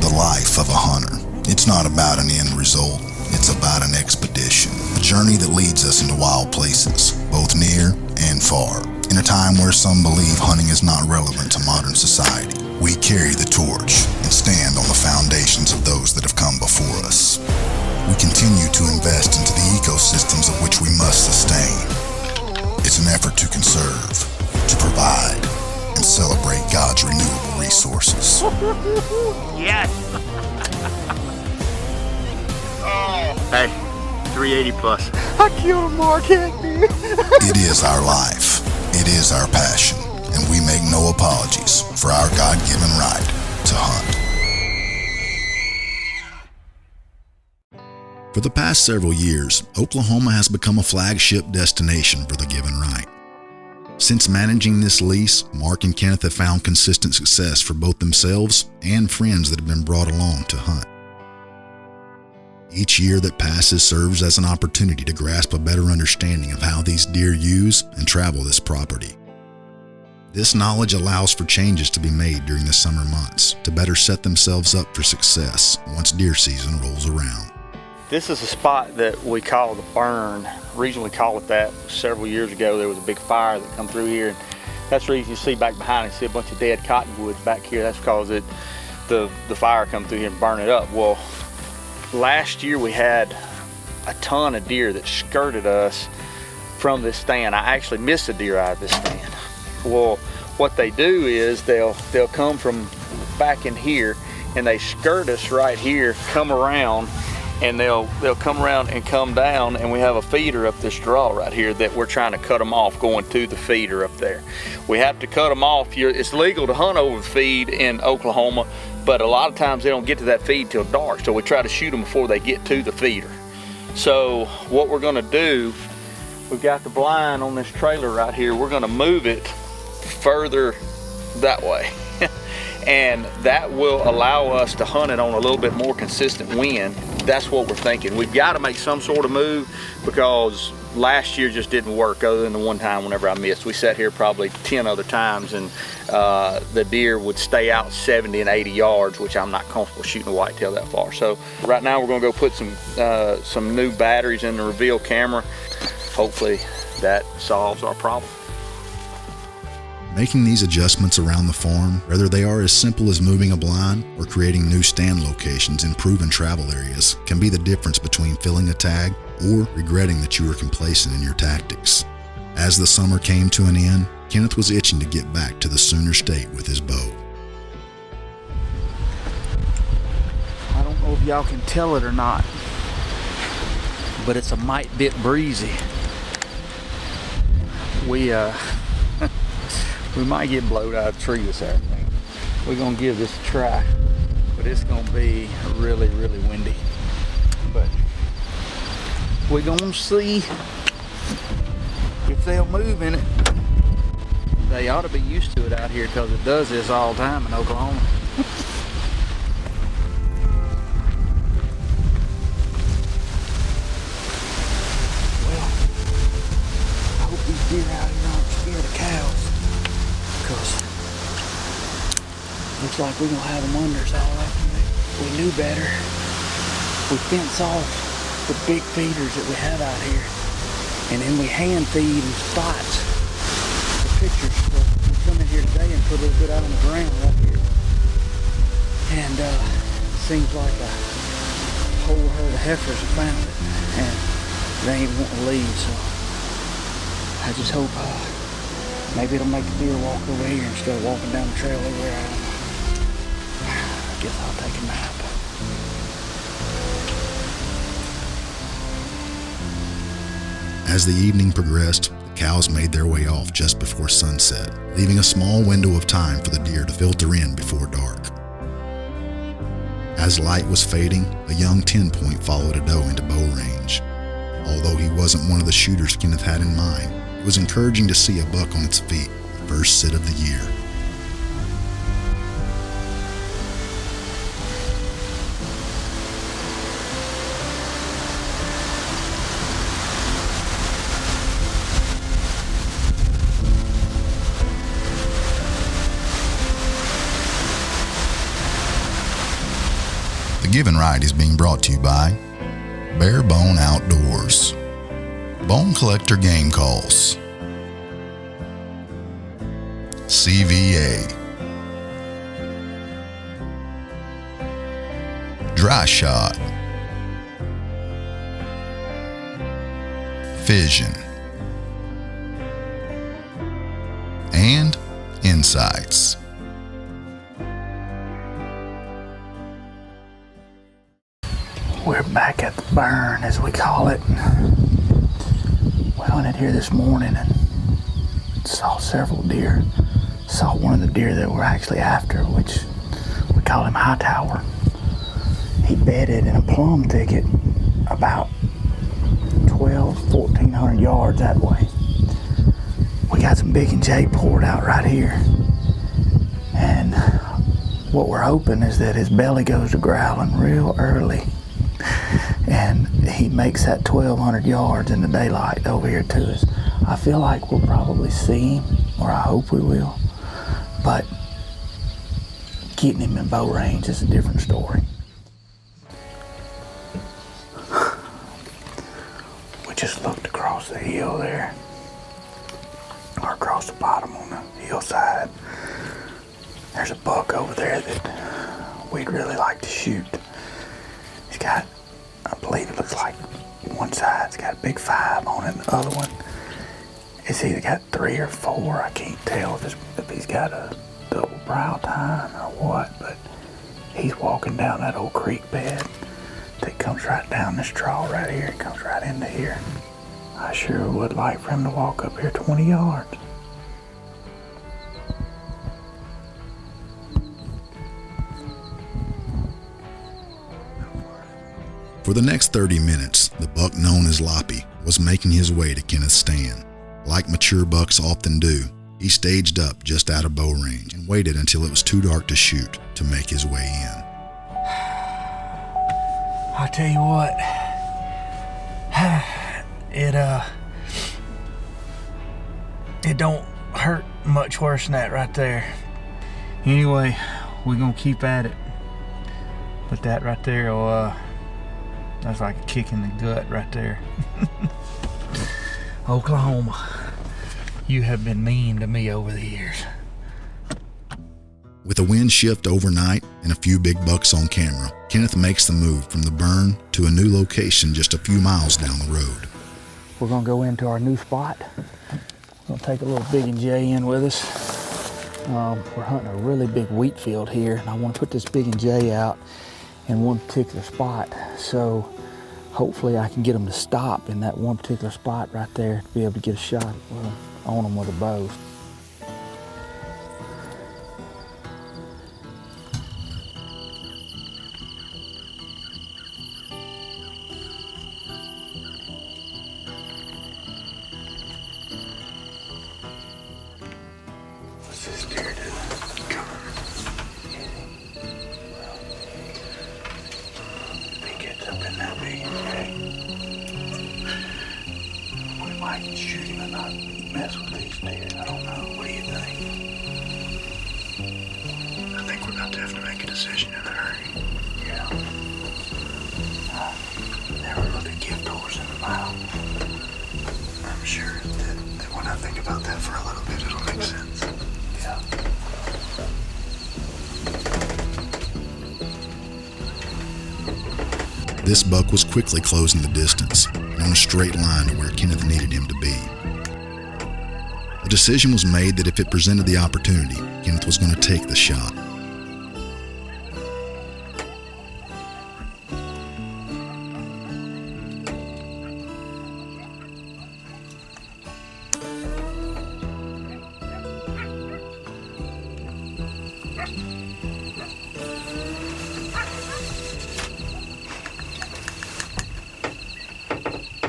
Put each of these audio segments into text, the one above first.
The life of a hunter. It's not about an end result. It's about an expedition. A journey that leads us into wild places, both near and far. In a time where some believe hunting is not relevant to modern society, we carry the torch and stand on the foundations of those that have come before us. We continue to invest into the ecosystems of which we must sustain. It's an effort to conserve, to provide, and celebrate God's renewable resources. Yes! Hey, 380 plus. I killed a mark, dude. It is our life. It is our passion. And we make no apologies for our God-given right to hunt. For the past several years, Oklahoma has become a flagship destination for the given right. Since managing this lease, Mark and Kenneth have found consistent success for both themselves and friends that have been brought along to hunt. Each year that passes serves as an opportunity to grasp a better understanding of how these deer use and travel this property. This knowledge allows for changes to be made during the summer months to better set themselves up for success once deer season rolls around. This is a spot that we call the Burn. The reason we call it that, several years ago there was a big fire that come through here. And that's the reason you see back behind it, see a bunch of dead cottonwoods back here. That's because the fire come through here and burn it up. Well, last year we had a ton of deer that skirted us from this stand. I actually missed a deer out of this stand. Well, what they do is they'll come from back in here and they skirt us right here, come around, and they'll come around and come down, and we have a feeder up this draw right here that we're trying to cut them off going to the feeder up there. We have to cut them off. It's legal to hunt over the feed in Oklahoma, but a lot of times they don't get to that feed till dark, so we try to shoot them before they get to the feeder. So what we're gonna do, we've got the blind on this trailer right here. We're gonna move it further that way. And that will allow us to hunt it on a little bit more consistent wind. That's what we're thinking. We've got to make some sort of move because last year just didn't work other than the one time whenever I missed. We sat here probably 10 other times and the deer would stay out 70 and 80 yards, which I'm not comfortable shooting a whitetail that far. So right now we're gonna go put some new batteries in the reveal camera. Hopefully that solves our problem. Making these adjustments around the farm, whether they are as simple as moving a blind or creating new stand locations in proven travel areas, can be the difference between filling a tag or regretting that you were complacent in your tactics. As the summer came to an end, Kenneth was itching to get back to the Sooner State with his bow. I don't know if y'all can tell it or not, but it's a mite bit breezy. We might get blowed out of the tree this afternoon. We're gonna give this a try, but it's gonna be really, really windy. But we're gonna see if they'll move in it. They ought to be used to it out here because it does this all the time in Oklahoma. Well, I hope these deer out here aren't scared of cows. Looks like we're gonna have them unders all afternoon. We knew better. We fence off the big feeders that we have out here, and then we hand feed in spots. The pictures, we come in here today and put a little bit out on the ground right here, and it seems like a whole herd of heifers have found it, and they ain't wanting to leave. So I just hope maybe it'll make the deer walk over here instead of walking down the trail over there. I don't know. I guess I'll take a nap. As the evening progressed, the cows made their way off just before sunset, leaving a small window of time for the deer to filter in before dark. As light was fading, a young 10-point followed a doe into bow range. Although he wasn't one of the shooters Kenneth had in mind, it was encouraging to see a buck on its feet, the first sit of the year. The Given Right is being brought to you by Bare Bone Outdoors, Bone Collector Game Calls, CVA, Dry Shot, Fission, and Insights. We're back at the burn, as we call it. We hunted here this morning and saw several deer. Saw one of the deer that we're actually after, which we call him Hightower. He bedded in a plum thicket about 1,400 yards that way. We got some big and J poured out right here. And what we're hoping is that his belly goes to growling real early. And he makes that 1,200 yards in the daylight over here to us. I feel like we'll probably see him, or I hope we will. But getting him in bow range is a different story. We just looked across the hill there, or across the bottom on the hillside. There's a buck over there that we'd really like to shoot. He's got, I believe it looks like one side's got a big 5 on it, and the other one, it's either got 3 or 4. I can't tell if he's got a double brow tine or what, but he's walking down that old creek bed that comes right down this draw right here. It comes right into here. I sure would like for him to walk up here 20 yards. For the next 30 minutes, the buck known as Loppy was making his way to Kenneth's stand. Like mature bucks often do, he staged up just out of bow range and waited until it was too dark to shoot to make his way in. I tell you what, it don't hurt much worse than that right there. Anyway, we're gonna keep at it. But that right there, that's like a kick in the gut right there. Oklahoma, you have been mean to me over the years. With a wind shift overnight and a few big bucks on camera, Kenneth makes the move from the burn to a new location just a few miles down the road. We're gonna go into our new spot. We're gonna take a little Big and J in with us. We're hunting a really big wheat field here, and I want to put this Big and J out in one particular spot. So hopefully I can get them to stop in that one particular spot right there to be able to get a shot on them with a bow. What's this deer doing? Come on. If he gets up in that big we might shoot him and not mess with these deer. I don't know. What do you think? I think we're about to have to make a decision in a hurry. Yeah. Never look a gift horse in the mouth. I'm sure that when I think about that for a little bit, it'll make sense. Yeah. This buck was quickly closing the distance and on a straight line to where Kenneth needed him to be. A decision was made that if it presented the opportunity, Kenneth was going to take the shot.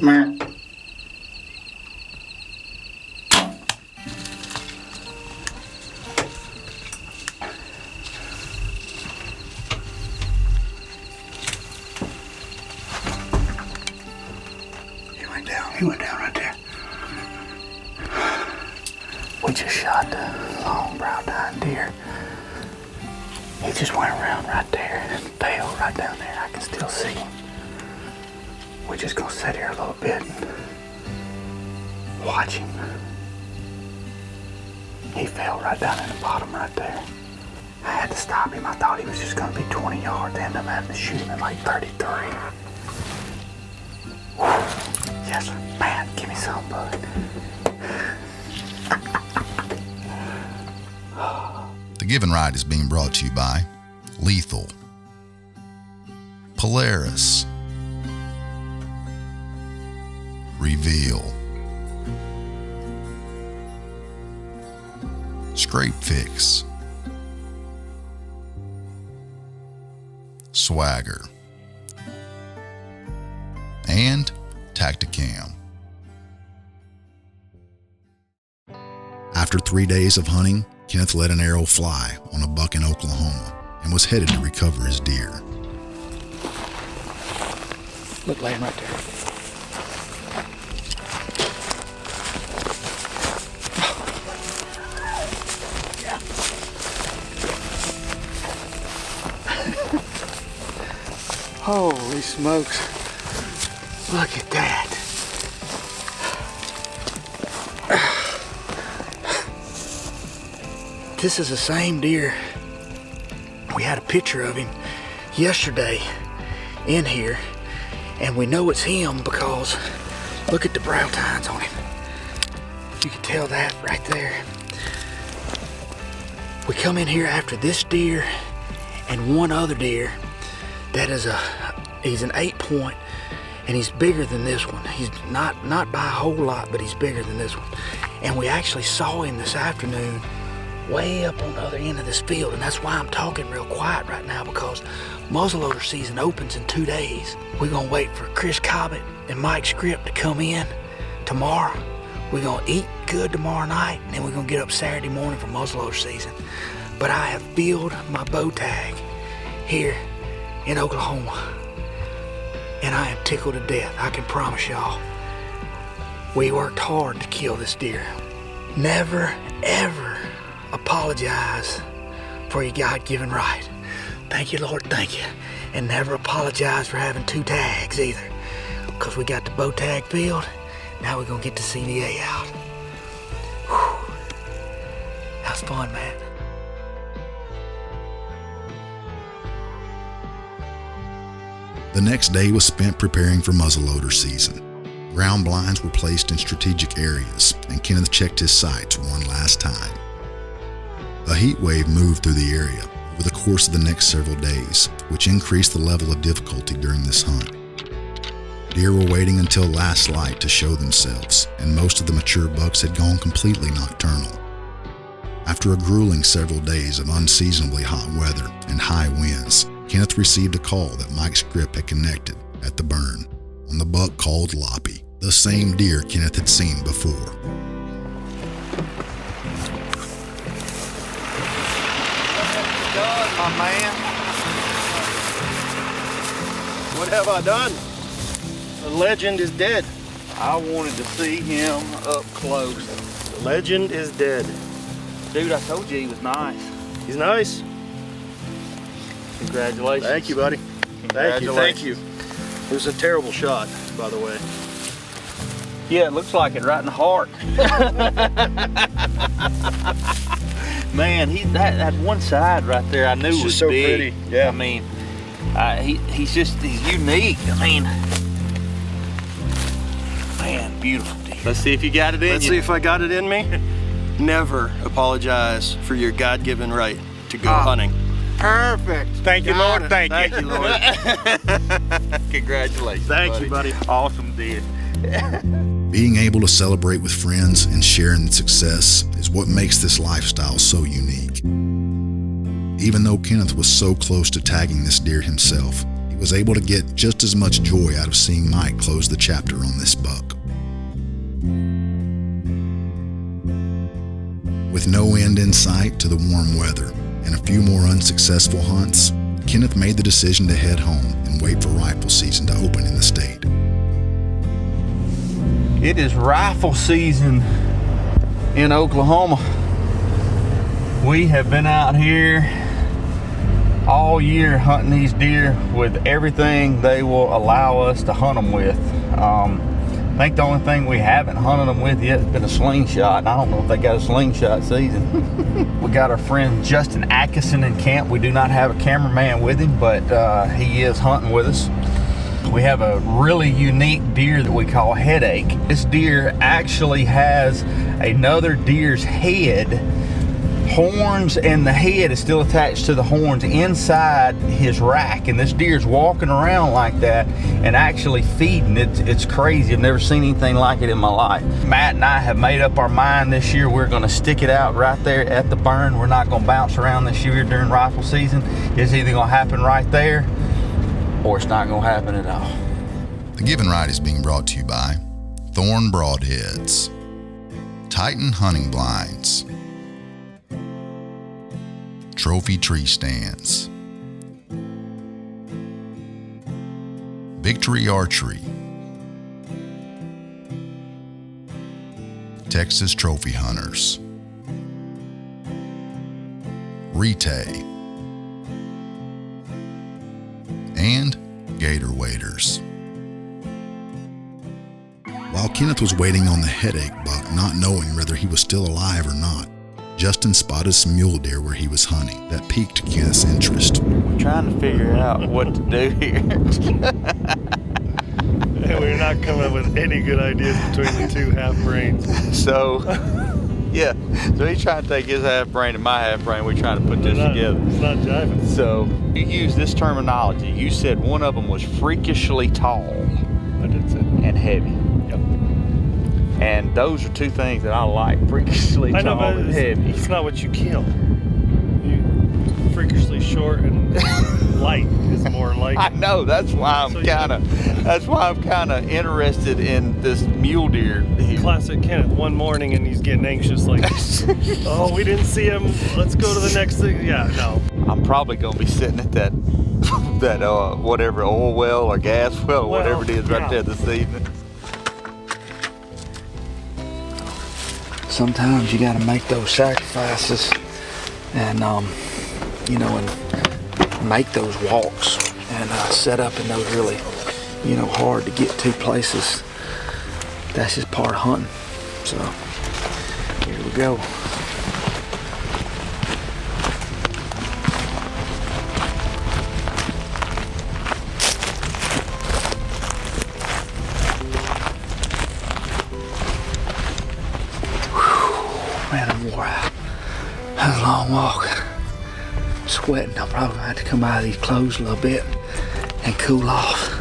Meh. He went down right there. We just shot the long brown tine deer. He just went around right there and fell right right down there. I can still see him. We're just gonna sit here a little bit and watch him. He fell right down in the bottom right there. I had to stop him. I thought he was just gonna be 20 yards. I ended up having to shoot him at like 33. Yes, sir. Man, give me some, bud. The Given Right is being brought to you by Lethal, Polaris, Reveal, Scrape Fix, Swagger, and Tacticam. After 3 days of hunting, Kenneth let an arrow fly on a buck in Oklahoma and was headed to recover his deer. Look, laying right there. Holy smokes. Look at that. This is the same deer. We had a picture of him yesterday in here, and we know it's him because look at the brow tines on him. You can tell that right there. We come in here after this deer and one other deer that is he's an 8-point, and he's bigger than this one. He's not by a whole lot, but he's bigger than this one. And we actually saw him this afternoon way up on the other end of this field, and that's why I'm talking real quiet right now, because muzzleloader season opens in 2 days. We're gonna wait for Chris Cobbett and Mike Script to come in tomorrow. We're gonna eat good tomorrow night, and then we're gonna get up Saturday morning for muzzleloader season. But I have filled my bow tag here in Oklahoma, and I am tickled to death. I can promise y'all, we worked hard to kill this deer. Never, ever apologize for your God-given right. Thank you, Lord, thank you. And never apologize for having 2 tags either, because we got the bow tag filled. Now we're gonna get the CVA out. Whew. That was fun, man. The next day was spent preparing for muzzleloader season. Ground blinds were placed in strategic areas, and Kenneth checked his sights one last time. A heat wave moved through the area over the course of the next several days, which increased the level of difficulty during this hunt. Deer were waiting until last light to show themselves, and most of the mature bucks had gone completely nocturnal. After a grueling several days of unseasonably hot weather and high winds, Kenneth received a call that Mike Script had connected at the burn on the buck called Loppy, the same deer Kenneth had seen before. Done, my man. What have I done? The legend is dead. I wanted to see him up close. The legend is dead. Dude, I told you he was nice. He's nice. Congratulations. Thank you, buddy. Thank you, thank you. It was a terrible shot, by the way. Yeah, it looks like it right in the heart. Man, that one side right there, I knew It's was just so big. pretty. Yeah. I mean, he's unique. I mean, man, beautiful deer. Let's see if you got it in Let's see if I got it in me. Never apologize for your God-given right to go hunting. Perfect. Thank you, Lord. Thank you. Thank you, Lord. Congratulations. Thank you, buddy. Awesome deer. Being able to celebrate with friends and sharing the success is what makes this lifestyle so unique. Even though Kenneth was so close to tagging this deer himself, he was able to get just as much joy out of seeing Mike close the chapter on this buck. With no end in sight to the warm weather and a few more unsuccessful hunts, Kenneth made the decision to head home and wait for rifle season to open in the state. It is rifle season in Oklahoma. We have been out here all year hunting these deer with everything they will allow us to hunt them with. I think the only thing we haven't hunted them with yet has been a slingshot, and I don't know if they got a slingshot season. We got our friend Justin Atkinson in camp. We do not have a cameraman with him, but he is hunting with us. We have a really unique deer that we call Headache. This deer actually has another deer's head, horns, and the head is still attached to the horns inside his rack, and this deer's walking around like that and actually feeding. It's crazy. I've never seen anything like it in my life. Matt and I have made up our mind this year we're going to stick it out right there at the burn. We're not going to bounce around this year during rifle season. It's either going to happen right there or it's not going to happen at all. The Give and Ride is being brought to you by Thorn Broadheads, Titan Hunting Blinds, Trophy Tree Stands, Victory Archery, Texas Trophy Hunters, Whitetail, and Gator Waders. While Kenneth was waiting on the headache buck, not knowing whether he was still alive or not, Justin spotted some mule deer where he was hunting. That piqued Kenneth's interest. We're trying to figure out what to do here. And we're not coming up with any good ideas between the two half brains. So, yeah. So he's trying to take his half brain and my half brain. We're trying to put this together. It's not jiving. So you use this terminology. You said one of them was freakishly tall I did say that. and heavy. Yep. And those are two things that I like, freakishly I know, tall but and heavy. it's not what you kill. You freakishly short and light is more like. I know, that's why I'm kind of interested in this mule deer here. Classic Kenneth. One morning and he's getting anxious, like, oh, we didn't see him. Let's go to the next thing. Yeah, no. I'm probably gonna be sitting at that whatever oil well or gas well, whatever it is right there this evening. Sometimes you got to make those sacrifices, and and make those walks and set up in those really, hard to get to places. That's just part of hunting. So here we go. Man, I'm wore out. That was a long walk. Sweating. I'm probably gonna have to come out of these clothes a little bit and cool off.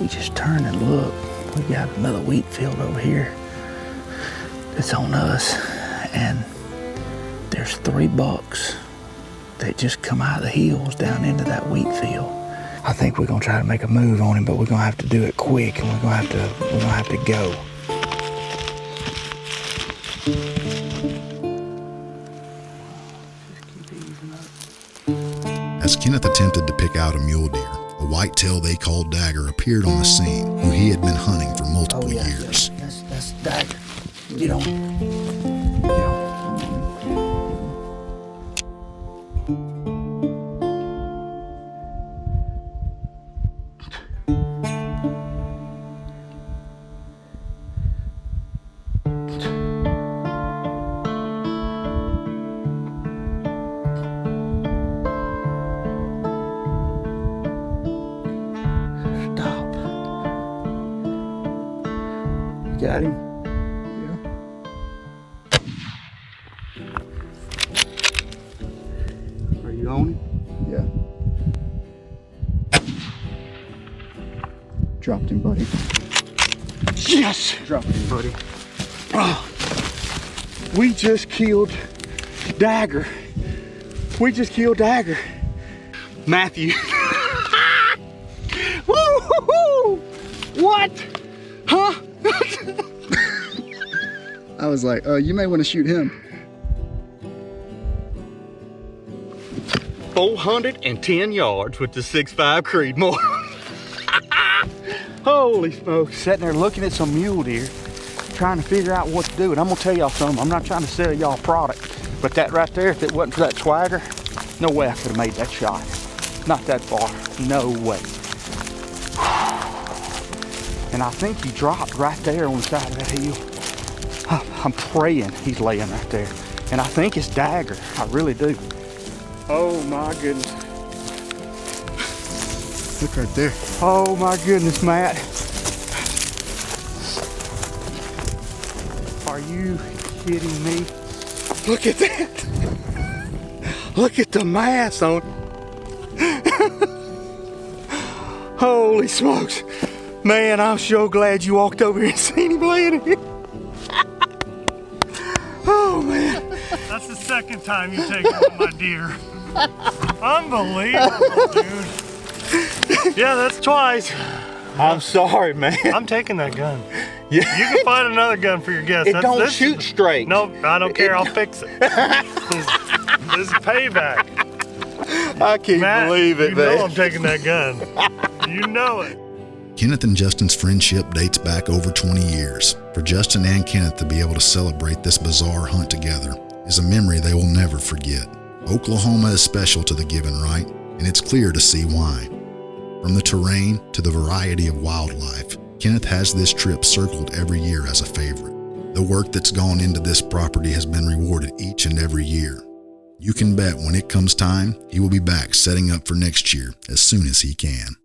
We just turn and look. We've got another wheat field over here that's on us, and there's 3 bucks that just come out of the hills down into that wheat field. I think we're gonna try to make a move on him, but we're gonna have to do it quick, and we're gonna have to go. As Kenneth attempted to pick out a mule deer, a whitetail they called Dagger appeared on the scene, who he had been hunting for multiple years. That's Dagger. Get on. Get on. Got him? Yeah. Are you on him? Yeah. Dropped him, buddy. Yes! Dropped him, buddy. Oh, we just killed Dagger. We just killed Dagger. Matthew. Woo! What? Huh? I was like, oh, you may want to shoot him. 410 yards with the 6.5 Creedmoor. Holy smokes. Sitting there looking at some mule deer, trying to figure out what to do. And I'm gonna tell y'all something, I'm not trying to sell y'all product, but that right there, if it wasn't for that swagger, no way I could have made that shot. Not that far, no way. And I think he dropped right there on the side of that hill. I'm praying he's laying right there. And I think it's dagger, I really do. Oh my goodness. Look right there. Oh my goodness, Matt. Are you kidding me? Look at that. Look at the mass on it. Holy smokes. Man, I'm so glad you walked over here and seen him laying here. Oh man. That's the second time you've taken one of my deer. Unbelievable, dude. Yeah, that's twice. I'm sorry, man. I'm taking that gun. Yeah. You can find another gun for your guest. It don't shoot straight. No, I don't care. I'll fix it. This is payback. I can't Matt, believe it, you man. know I'm taking that gun. You know it. Kenneth and Justin's friendship dates back over 20 years. For Justin and Kenneth to be able to celebrate this bizarre hunt together is a memory they will never forget. Oklahoma is special to the Given Right, and it's clear to see why. From the terrain to the variety of wildlife, Kenneth has this trip circled every year as a favorite. The work that's gone into this property has been rewarded each and every year. You can bet when it comes time, he will be back setting up for next year as soon as he can.